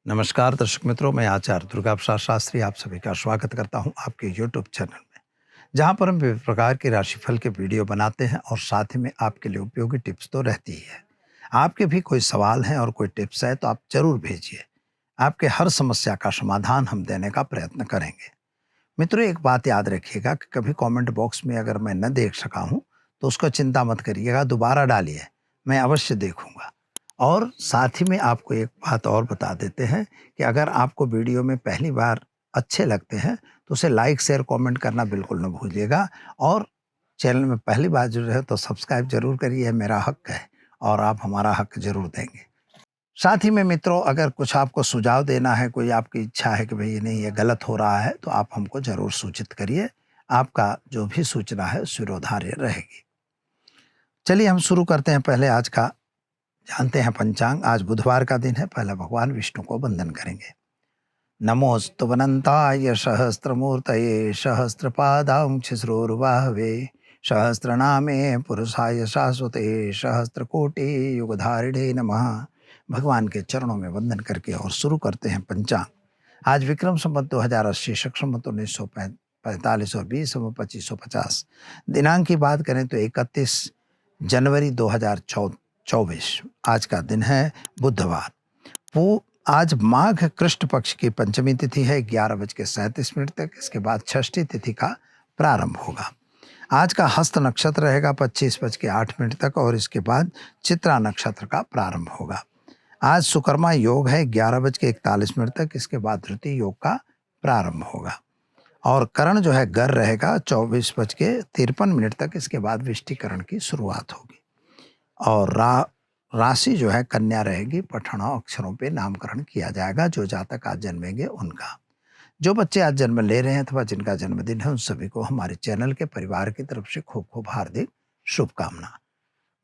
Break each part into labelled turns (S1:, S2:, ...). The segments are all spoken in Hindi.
S1: नमस्कार दर्शक मित्रों, मैं आचार्य दुर्गा प्रसाद शास्त्री आप सभी का स्वागत करता हूं आपके यूट्यूब चैनल में, जहां पर हम विभिन्न प्रकार के राशिफल के वीडियो बनाते हैं और साथ ही में आपके लिए उपयोगी टिप्स तो रहती ही है। आपके भी कोई सवाल हैं और कोई टिप्स है तो आप जरूर भेजिए। आपके हर समस्या का समाधान हम देने का प्रयत्न करेंगे। मित्रों, एक बात याद रखिएगा कि कभी कमेंट बॉक्स में अगर मैं न देख सका हूं तो उसको चिंता मत करिएगा, दोबारा डालिए, मैं अवश्य देखूंगा। और साथ ही में आपको एक बात और बता देते हैं कि अगर आपको वीडियो में पहली बार अच्छे लगते हैं तो उसे लाइक शेयर कमेंट करना बिल्कुल न भूलिएगा। और चैनल में पहली बार जुड़े हैं तो सब्सक्राइब जरूर करिए, मेरा हक है और आप हमारा हक जरूर देंगे। साथ ही में मित्रों, अगर कुछ आपको सुझाव देना है, कोई आपकी इच्छा है कि भई नहीं ये गलत हो रहा है, तो आप हमको ज़रूर सूचित करिए। आपका जो भी सूचना है शिरोधार्य रहेगी। चलिए हम शुरू करते हैं। पहले आज का जानते हैं पंचांग। आज बुधवार का दिन है। पहले भगवान विष्णु को वंदन करेंगे। नमोस्तु अनंताय सहस्त्रमूर्तये सहस्त्रपादांशुश्रूर्बाहवे सहस्रनामे पुरुषाय शाश्वते सहस्त्रकोटि युगधारिणे नमः। भगवान के चरणों में वंदन करके और शुरू करते हैं पंचांग। आज विक्रम संवत 2080, शक संवत 1945 और 20 संवत 2550। दिनांक की बात करें तो 31 जनवरी 2024 आज का दिन है बुधवार। वो आज माघ कृष्ण पक्ष की पंचमी तिथि है, 11:37 तक। इसके बाद षष्ठी तिथि का प्रारंभ होगा। आज का हस्त नक्षत्र रहेगा 25:08 तक और इसके बाद चित्रा नक्षत्र का प्रारंभ होगा। आज सुकर्मा योग है 11:41 तक। इसके बाद धृति योग का प्रारंभ होगा और करण जो है गर रहेगा 24:53 तक। इसके बाद विष्टिकरण की शुरुआत होगी और राशि जो है कन्या रहेगी। पठनों अक्षरों पे नामकरण किया जाएगा। जो जातक आज जन्मेंगे उनका, जो बच्चे आज जन्म ले रहे हैं अथवा जिनका जन्मदिन है, उन सभी को हमारे चैनल के परिवार की तरफ से खूब खूब हार्दिक शुभकामना।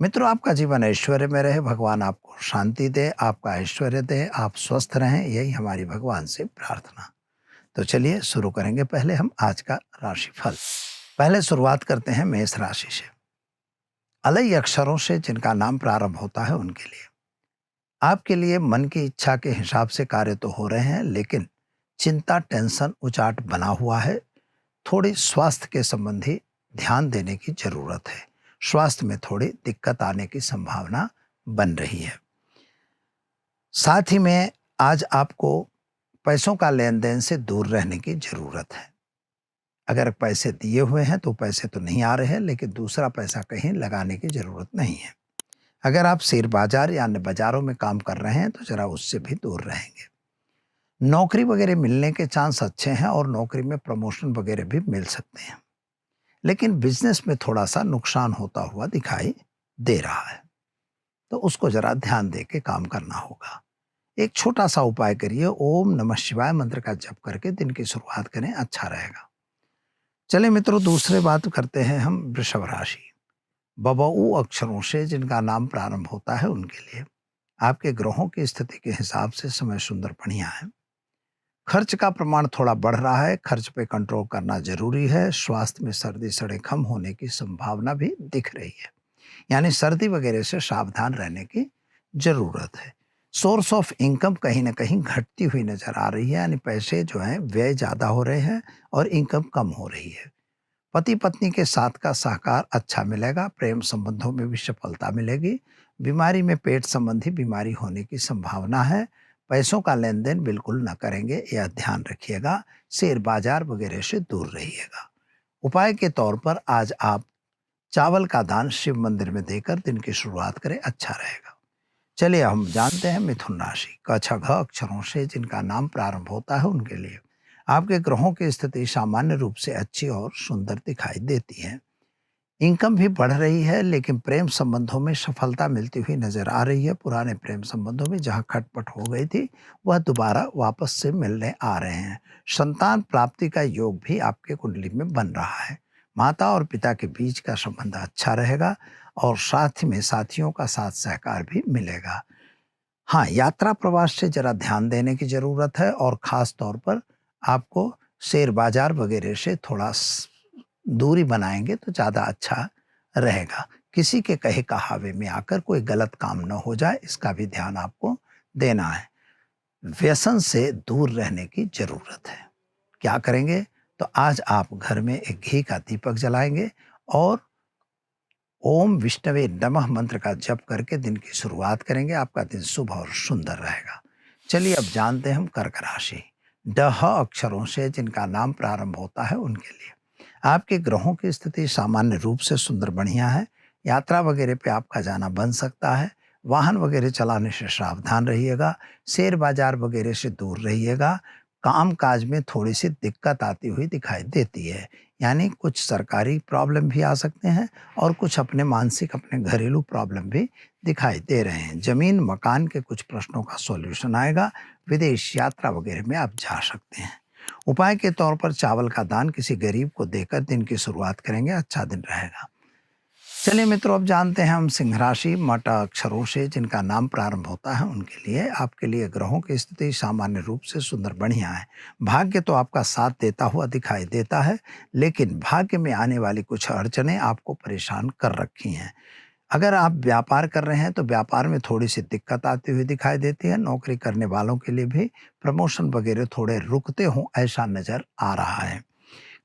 S1: मित्रों, आपका जीवन ऐश्वर्य में रहे, भगवान आपको शांति दे, आपका ऐश्वर्य दे, आप स्वस्थ रहें, यही हमारी भगवान से प्रार्थना। तो चलिए शुरू करेंगे। पहले हम आज का राशिफल। पहले शुरुआत करते हैं मेष राशि से। अलई अक्षरों से जिनका नाम प्रारंभ होता है उनके लिए आपके लिए मन की इच्छा के हिसाब से कार्य तो हो रहे हैं, लेकिन चिंता, टेंशन, उचाट बना हुआ है। थोड़ी स्वास्थ्य के संबंधी ध्यान देने की जरूरत है। स्वास्थ्य में थोड़ी दिक्कत आने की संभावना बन रही है। साथ ही में आज आपको पैसों का लेन देन से दूर रहने की जरूरत है। अगर पैसे दिए हुए हैं तो पैसे तो नहीं आ रहे हैं, लेकिन दूसरा पैसा कहीं लगाने की जरूरत नहीं है। अगर आप शेयर बाजार या अन्य बाजारों में काम कर रहे हैं तो जरा उससे भी दूर रहेंगे। नौकरी वगैरह मिलने के चांस अच्छे हैं और नौकरी में प्रमोशन वगैरह भी मिल सकते हैं, लेकिन बिजनेस में थोड़ा सा नुकसान होता हुआ दिखाई दे रहा है, तो उसको जरा ध्यान दे के काम करना होगा। एक छोटा सा उपाय करिए, ओम नमः शिवाय मंत्र का जप करके दिन की शुरुआत करें, अच्छा रहेगा। चले मित्रों, दूसरे बात करते हैं हम वृषभ राशि। बबऊ अक्षरों से जिनका नाम प्रारंभ होता है उनके लिए आपके ग्रहों की स्थिति के हिसाब से समय सुंदर बढ़िया है। खर्च का प्रमाण थोड़ा बढ़ रहा है, खर्च पे कंट्रोल करना जरूरी है। स्वास्थ्य में सर्दी सड़ेखम होने की संभावना भी दिख रही है, यानी सर्दी वगैरह से सावधान रहने की जरूरत है। सोर्स ऑफ इनकम कहीं ना कहीं घटती हुई नजर आ रही है, यानी पैसे जो हैं व्यय ज्यादा हो रहे हैं और इनकम कम हो रही है। पति पत्नी के साथ का सहकार अच्छा मिलेगा। प्रेम संबंधों में भी सफलता मिलेगी। बीमारी में पेट संबंधी बीमारी होने की संभावना है। पैसों का लेन देन बिल्कुल न करेंगे, यह ध्यान रखिएगा। शेयर बाजार वगैरह से दूर रहिएगा। उपाय के तौर पर आज आप चावल का दान शिव मंदिर में देकर दिन की शुरुआत करें, अच्छा रहेगा। चलिए हम जानते हैं मिथुन राशि। क छ घ अक्षरों से जिनका नाम प्रारंभ होता है उनके लिए आपके ग्रहों की स्थिति सामान्य रूप से अच्छी और सुंदर दिखाई देती है। इनकम भी बढ़ रही है, लेकिन प्रेम संबंधों में सफलता मिलती हुई नजर आ रही है। पुराने प्रेम संबंधों में जहां खटपट हो गई थी वह दोबारा वापस से मिलने आ रहे हैं। संतान प्राप्ति का योग भी आपके कुंडली में बन रहा है। माता और पिता के बीच का संबंध अच्छा रहेगा और साथ में साथियों का साथ सहकार भी मिलेगा। हाँ, यात्रा प्रवास से जरा ध्यान देने की जरूरत है और खास तौर पर आपको शेयर बाजार वगैरह से थोड़ा दूरी बनाएंगे तो ज़्यादा अच्छा रहेगा। किसी के कहे कहावे में आकर कोई गलत काम न हो जाए, इसका भी ध्यान आपको देना है। व्यसन से दूर रहने की जरूरत है। क्या करेंगे? तो आज आप घर में एक घी का दीपक जलाएंगे और ओम विष्णवे नमः मंत्र का जप करके दिन की शुरुआत करेंगे। आपका दिन शुभ और सुंदर रहेगा। चलिए अब जानते हैं हम कर्क राशि। ड ह अक्षरों से जिनका नाम प्रारंभ होता है उनके लिए आपके ग्रहों की स्थिति सामान्य रूप से सुंदर बढ़िया है। यात्रा वगैरह पे आपका जाना बन सकता है। वाहन वगैरह चलाने से सावधान रहिएगा। शेयर बाजार वगैरह से दूर रहिएगा। काम काज में थोड़ी सी दिक्कत आती हुई दिखाई देती है, यानी कुछ सरकारी प्रॉब्लम भी आ सकते हैं और कुछ अपने मानसिक अपने घरेलू प्रॉब्लम भी दिखाई दे रहे हैं। जमीन मकान के कुछ प्रश्नों का सॉल्यूशन आएगा। विदेश यात्रा वगैरह में आप जा सकते हैं। उपाय के तौर पर चावल का दान किसी गरीब को देकर दिन की शुरुआत करेंगे, अच्छा दिन रहेगा। चलिए मित्रों, अब जानते हैं हम सिंह राशि। मट अक्षरों से जिनका नाम प्रारंभ होता है उनके लिए आपके लिए ग्रहों की स्थिति सामान्य रूप से सुंदर बढ़िया है। भाग्य तो आपका साथ देता हुआ दिखाई देता है, लेकिन भाग्य में आने वाली कुछ अड़चनें आपको परेशान कर रखी हैं। अगर आप व्यापार कर रहे हैं तो व्यापार में थोड़ी सी दिक्कत आती हुई दिखाई देती है। नौकरी करने वालों के लिए भी प्रमोशन वगैरह थोड़े रुकते हों ऐसा नजर आ रहा है।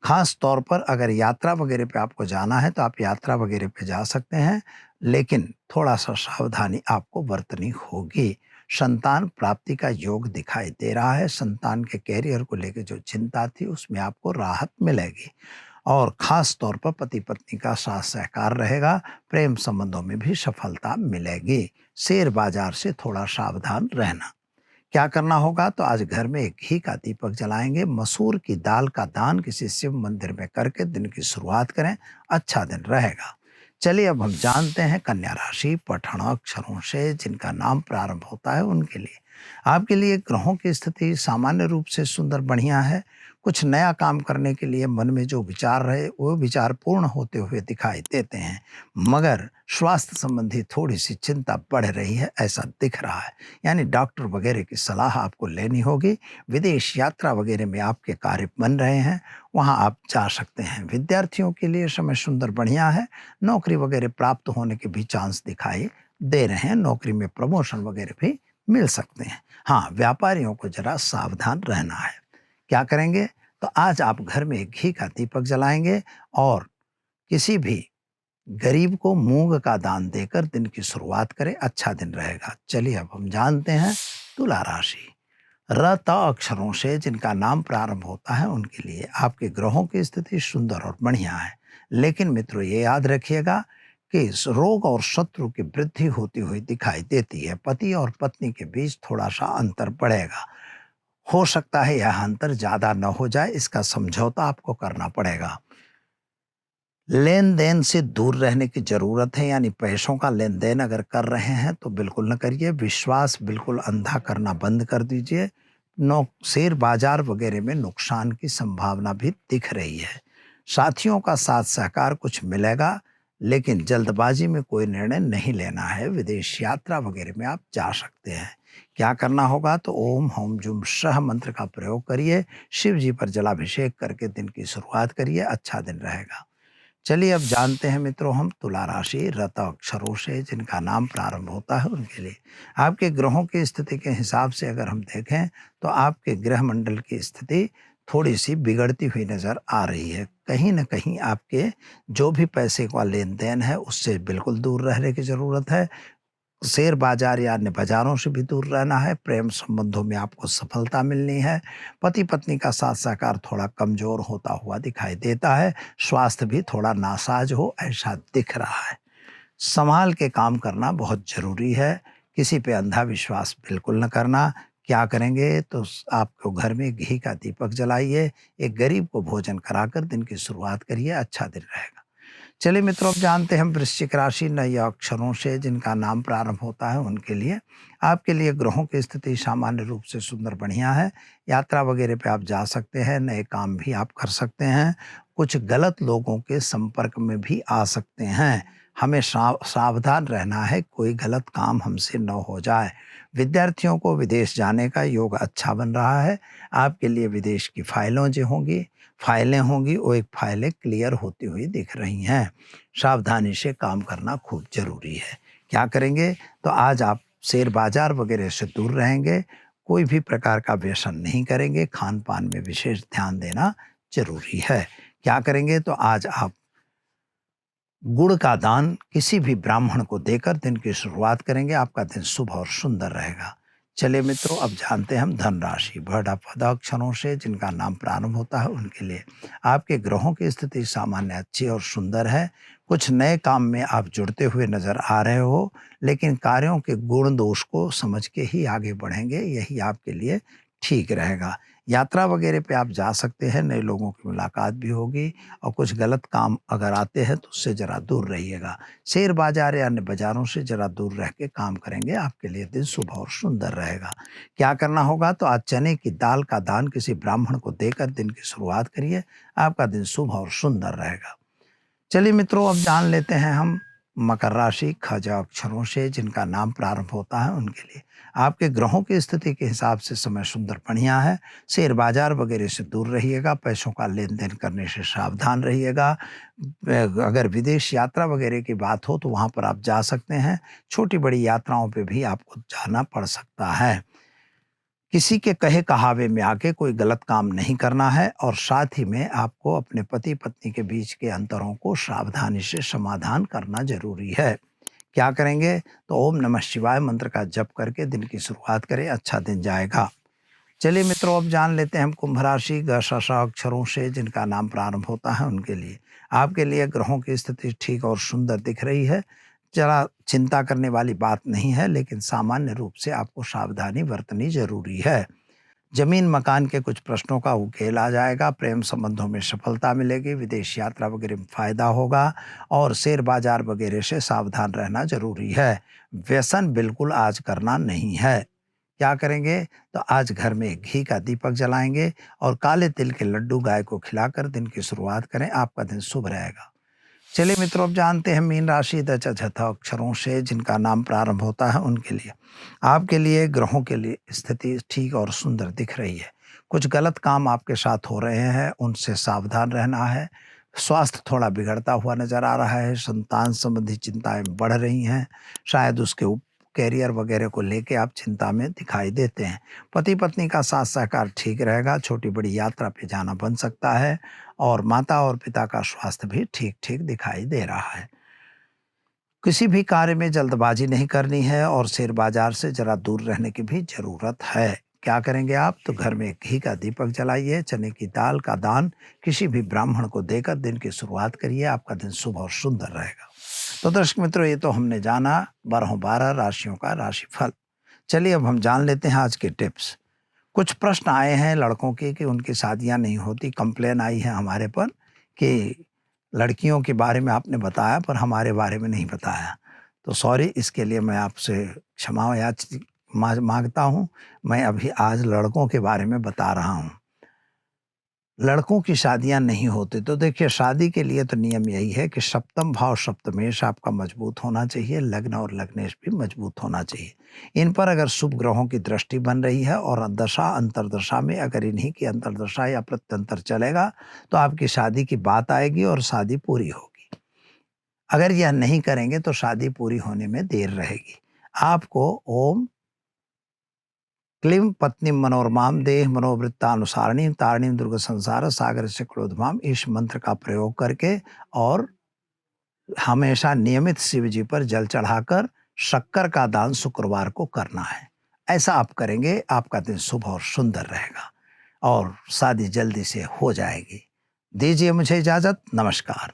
S1: खास तौर पर अगर यात्रा वगैरह पे आपको जाना है तो आप यात्रा वगैरह पे जा सकते हैं, लेकिन थोड़ा सा सावधानी आपको बरतनी होगी। संतान प्राप्ति का योग दिखाई दे रहा है। संतान के कैरियर को लेकर जो चिंता थी उसमें आपको राहत मिलेगी और खास तौर पर पति पत्नी का साथ सहकार रहेगा। प्रेम संबंधों में भी सफलता मिलेगी। शेयर बाजार से थोड़ा सावधान रहना। क्या करना होगा? तो आज घर में एक घी का दीपक जलाएंगे। मसूर की दाल का दान किसी शिव मंदिर में करके दिन की शुरुआत करें, अच्छा दिन रहेगा। चलिए अब हम जानते हैं कन्या राशि। पठण अक्षरों से जिनका नाम प्रारंभ होता है उनके लिए आपके लिए ग्रहों की स्थिति सामान्य रूप से सुंदर बढ़िया है। कुछ नया काम करने के लिए मन में जो विचार रहे वो विचार पूर्ण होते हुए दिखाई देते हैं, मगर स्वास्थ्य संबंधी थोड़ी सी चिंता बढ़ रही है ऐसा दिख रहा है, यानी डॉक्टर वगैरह की सलाह आपको लेनी होगी। विदेश यात्रा वगैरह में आपके कार्य बन रहे हैं, वहां आप जा सकते हैं। विद्यार्थियों के लिए समय सुंदर बढ़िया है। नौकरी वगैरह प्राप्त होने के भी चांस दिखाई दे रहे हैं। नौकरी में प्रमोशन वगैरह भी मिल सकते हैं। हाँ, व्यापारियों को जरा सावधान रहना है। क्या करेंगे? तो आज आप घर में घी का दीपक जलाएंगे और किसी भी गरीब को मूंग का दान देकर दिन की शुरुआत करें, अच्छा दिन रहेगा। चलिए अब हम जानते हैं तुला राशि। र त अक्षरों से जिनका नाम प्रारंभ होता है उनके लिए आपके ग्रहों की स्थिति सुंदर और बढ़िया है, लेकिन मित्रों ये याद रखिएगा कि इस रोग और शत्रु की वृद्धि होती हुई दिखाई देती है। पति और पत्नी के बीच थोड़ा सा अंतर बढ़ेगा। हो सकता है यह अंतर ज्यादा न हो जाए, इसका समझौता आपको करना पड़ेगा। लेन देन से दूर रहने की जरूरत है, यानी पैसों का लेन देन अगर कर रहे हैं तो बिल्कुल न करिए। विश्वास बिल्कुल अंधा करना बंद कर दीजिए। नौ शेयर बाजार वगैरह में नुकसान की संभावना भी दिख रही है। साथियों का साथ सहकार कुछ मिलेगा, लेकिन जल्दबाजी में कोई निर्णय नहीं लेना है। विदेश यात्रा वगैरह में आप जा सकते हैं। क्या करना होगा? तो ओम हम जुम सह मंत्र का प्रयोग करिए। शिव जी पर जलाभिषेक करके दिन की शुरुआत करिए, अच्छा दिन रहेगा। चलिए अब जानते हैं मित्रों हम तुला राशि। रत अक्षरों से जिनका नाम प्रारंभ होता है उनके लिए आपके ग्रहों की स्थिति के हिसाब से अगर हम देखें तो आपके ग्रह मंडल की स्थिति थोड़ी सी बिगड़ती हुई नजर आ रही है। कहीं ना कहीं आपके जो भी पैसे का लेन देन है उससे बिल्कुल दूर रहने की जरूरत है। शेयर बाजार या अन्य बाजारों से भी दूर रहना है। प्रेम संबंधों में आपको सफलता मिलनी है। पति पत्नी का साथ सहकार थोड़ा कमजोर होता हुआ दिखाई देता है। स्वास्थ्य भी थोड़ा नासाज हो ऐसा दिख रहा है। संभाल के काम करना बहुत जरूरी है। किसी पे अंधा विश्वास बिल्कुल न करना। क्या करेंगे? तो आपको घर में घी का दीपक जलाइए। एक गरीब को भोजन कराकर दिन की शुरुआत करिए, अच्छा दिन रहेगा। चलिए मित्रों, अब जानते हैं हम वृश्चिक राशि। नए अक्षरों से जिनका नाम प्रारंभ होता है उनके लिए आपके लिए ग्रहों की स्थिति सामान्य रूप से सुंदर बढ़िया है। यात्रा वगैरह पे आप जा सकते हैं। नए काम भी आप कर सकते हैं। कुछ गलत लोगों के संपर्क में भी आ सकते हैं। हमें सावधान रहना है, कोई गलत काम हमसे न हो जाए। विद्यार्थियों को विदेश जाने का योग अच्छा बन रहा है। आपके लिए विदेश की फाइलें होंगी, वो एक फाइलें क्लियर होती हुई दिख रही हैं। सावधानी से काम करना खूब जरूरी है। क्या करेंगे? तो आज आप शेयर बाजार वगैरह से दूर रहेंगे। कोई भी प्रकार का व्यसन नहीं करेंगे, खान-पान में विशेष ध्यान देना ज़रूरी है। क्या करेंगे तो आज आप गुड़ का दान किसी भी ब्राह्मण को देकर दिन की शुरुआत करेंगे, आपका दिन शुभ और सुंदर रहेगा। चलिए मित्रों, अब जानते हैं हम धनराशि। भ, ढ, अक्षरों से जिनका नाम प्रारंभ होता है उनके लिए आपके ग्रहों की स्थिति सामान्य अच्छी और सुंदर है। कुछ नए काम में आप जुड़ते हुए नजर आ रहे हो, लेकिन कार्यों के गुण दोष को समझ के ही आगे बढ़ेंगे, यही आपके लिए ठीक रहेगा। यात्रा वगैरह पे आप जा सकते हैं, नए लोगों की मुलाकात भी होगी और कुछ गलत काम अगर आते हैं तो उससे ज़रा दूर रहिएगा। शेयर बाज़ार या अन्य बाज़ारों से ज़रा दूर रह के काम करेंगे, आपके लिए दिन शुभ और सुंदर रहेगा। क्या करना होगा तो आज चने की दाल का दान किसी ब्राह्मण को देकर दिन की शुरुआत करिए, आपका दिन शुभ और सुंदर रहेगा। चलिए मित्रों, अब जान लेते हैं हम मकर राशि। ख, ज अक्षरों से जिनका नाम प्रारंभ होता है उनके लिए आपके ग्रहों की स्थिति के हिसाब से समय सुंदर बढ़िया है। शेयर बाजार वगैरह से दूर रहिएगा, पैसों का लेन देन करने से सावधान रहिएगा। अगर विदेश यात्रा वगैरह की बात हो तो वहाँ पर आप जा सकते हैं। छोटी बड़ी यात्राओं पे भी आपको जाना पड़ सकता है। किसी के कहे कहावे में आके कोई गलत काम नहीं करना है और साथ ही में आपको अपने पति पत्नी के बीच के अंतरों को सावधानी से समाधान करना जरूरी है। क्या करेंगे तो ओम नमः शिवाय मंत्र का जप करके दिन की शुरुआत करें, अच्छा दिन जाएगा। चलिए मित्रों, अब जान लेते हैं हम कुंभ राशि। ग, श, श अक्षरों से जिनका नाम प्रारंभ होता है उनके लिए आपके लिए ग्रहों की स्थिति ठीक और सुंदर दिख रही है। जरा चिंता करने वाली बात नहीं है, लेकिन सामान्य रूप से आपको सावधानी बरतनी जरूरी है। जमीन मकान के कुछ प्रश्नों का उकेल आ जाएगा, प्रेम संबंधों में सफलता मिलेगी, विदेश यात्रा वगैरह में फायदा होगा और शेयर बाजार वगैरह से सावधान रहना जरूरी है। व्यसन बिल्कुल आज करना नहीं है। क्या करेंगे तो आज घर में घी का दीपक जलाएंगे और काले तिल के लड्डू गाय को खिलाकर दिन की शुरुआत करें, आपका दिन शुभ रहेगा। चलिए मित्रों, अब जानते हैं मीन राशि। द, च, झ, थ अक्षरों से जिनका नाम प्रारंभ होता है उनके लिए आपके लिए ग्रहों के लिए स्थिति ठीक और सुंदर दिख रही है। कुछ गलत काम आपके साथ हो रहे हैं, उनसे सावधान रहना है। स्वास्थ्य थोड़ा बिगड़ता हुआ नजर आ रहा है, संतान संबंधी चिंताएं बढ़ रही हैं, शायद उसके कैरियर वगैरह को लेके आप चिंता में दिखाई देते हैं। पति पत्नी का साथ सहकार ठीक रहेगा, छोटी बड़ी यात्रा पे जाना बन सकता है और माता और पिता का स्वास्थ्य भी ठीक ठीक दिखाई दे रहा है। किसी भी कार्य में जल्दबाजी नहीं करनी है और शेयर बाजार से जरा दूर रहने की भी जरूरत है। क्या करेंगे आप तो घर में घी का दीपक जलाइए, चने की दाल का दान किसी भी ब्राह्मण को देकर दिन की शुरुआत करिए, आपका दिन शुभ और सुंदर रहेगा। तो दर्शक मित्रों, ये तो हमने जाना 12 राशियों का राशिफल। चलिए अब हम जान लेते हैं आज के टिप्स। कुछ प्रश्न आए हैं लड़कों के कि उनकी शादियां नहीं होती, कंप्लेन आई है हमारे पर कि लड़कियों के बारे में आपने बताया पर हमारे बारे में नहीं बताया। तो सॉरी, इसके लिए मैं आपसे क्षमा मांगता हूँ। मैं अभी आज लड़कों के बारे में बता रहा हूँ। लड़कों की शादियां नहीं होती तो देखिए, शादी के लिए तो नियम यही है कि सप्तम भाव सप्तमेश आपका मजबूत होना चाहिए, लग्न और लग्नेश भी मजबूत होना चाहिए। इन पर अगर शुभ ग्रहों की दृष्टि बन रही है और दशा अंतरदशा में अगर इन्हीं की अंतरदशा या प्रत्यंतर चलेगा तो आपकी शादी की बात आएगी और शादी पूरी होगी। अगर यह नहीं करेंगे तो शादी पूरी होने में देर रहेगी। आपको ओम क्लीं पत्नी मनोरमाम देह मनोवृत्तानुसारिणी तारिणी दुर्ग संसार सागर से क्रोधमाम, इस मंत्र का प्रयोग करके और हमेशा नियमित शिव जी पर जल चढ़ाकर शक्कर का दान शुक्रवार को करना है। ऐसा आप करेंगे, आपका दिन शुभ और सुंदर रहेगा और शादी जल्दी से हो जाएगी। दीजिए मुझे इजाजत। नमस्कार।